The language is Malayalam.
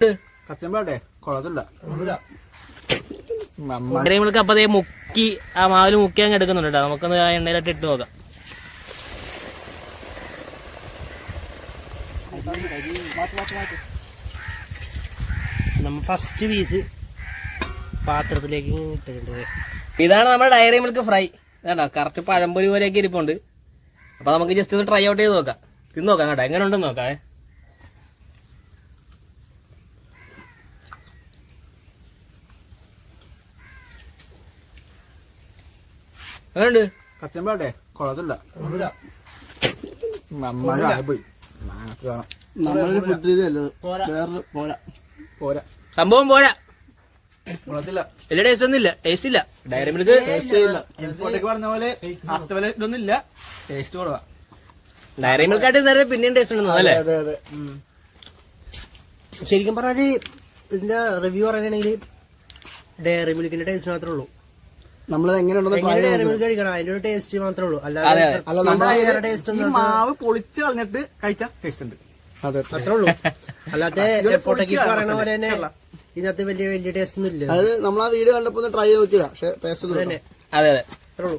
കച്ചമ്പാട്ടെ കൊള്ളത്തില്ല. നമ്മൾക്ക് അപ്പൊ അതേ മുക്കി ആ മാവില് മുക്കി അങ്ങ് എടുക്കുന്നുണ്ട് കേട്ടോ. നമുക്കൊന്ന് ആ എണ്ണയിലോട്ട് ഇട്ട് നോക്കാം. നമ്മ ഫസ്റ്റ് പീസ് പാത്രത്തിലേക്ക് ഇട്ടിട്ടുണ്ട്. ഇതാണ് നമ്മുടെ ഡയറി മിൽക്ക് ഫ്രൈ. ഇതാണ്ടോ കറക്റ്റ് പഴംപൊരി പോലെയൊക്കെ ഇരിപ്പുണ്ട്. അപ്പൊ നമുക്ക് ജസ്റ്റ് ഒന്ന് ട്രൈ ഔട്ട് ചെയ്ത് നോക്കാം. തിന്ന് നോക്കാം കേട്ടോ, എങ്ങനെ ഉണ്ടെന്ന് നോക്കാം. എങ്ങനെയുണ്ട്? കച്ചമ്പാട്ടെ കൊള്ളത്തില്ല. നമ്മളൊരു ഫുഡ് രീതിയല്ലോ, വേറെ പോരാ പോരാ, സംഭവം പോരാ. കൊള്ളത്തില്ല. വലിയ ടേസ്റ്റ് ഒന്നും ഇല്ല, ടേസ്റ്റ് ഇല്ല. ഡയറി മിൽക്ക് ഇമ്പോട്ടേക്ക് പറഞ്ഞ പോലെ അത്ര വില ഇതൊന്നും ഇല്ല, ടേസ്റ്റ് കുറവാ. ഡയറി മിൽക്ക് ആയിട്ട് നേരെ പിന്നെയും ടേസ്റ്റ് ഉണ്ടെന്ന് അല്ലേ? അതെ അതെ. ശരിക്കും പറഞ്ഞാല് ഇതിന്റെ റിവ്യൂ പറയുകയാണെങ്കിൽ ഡയറി മിൽക്കിന്റെ ടേസ്റ്റ് മാത്രമേ ഉള്ളൂ. നമ്മളത് എങ്ങനെയുണ്ടെന്ന് ഡയറി മിൽക്ക് കഴിക്കണം, അതിന്റെ ഒരു ടേസ്റ്റ് മാത്രമേ ഉള്ളൂ. അതെ. അല്ലാതെ വേറെ ടേസ്റ്റ് ഈ ഒന്നും മാവ് പൊളിച്ച് കളഞ്ഞിട്ട് കഴിച്ചാൽ ടേസ്റ്റ് ഉണ്ട്. അത്രേ ഉള്ളൂ. അല്ലാതെ ഫോട്ടോക്ക് പറയുന്ന പോലെ തന്നെ ഇതിനകത്ത് വലിയ വലിയ ടേസ്റ്റ് ഒന്നും ഇല്ല. അത് നമ്മൾ ആ വീഡിയോ കണ്ടപ്പോ ട്രൈ ചെയ്ത് നോക്കിയതാ, പക്ഷെ ടേസ്റ്റ് അതെ അതെ. അത്രേ ഉള്ളൂ.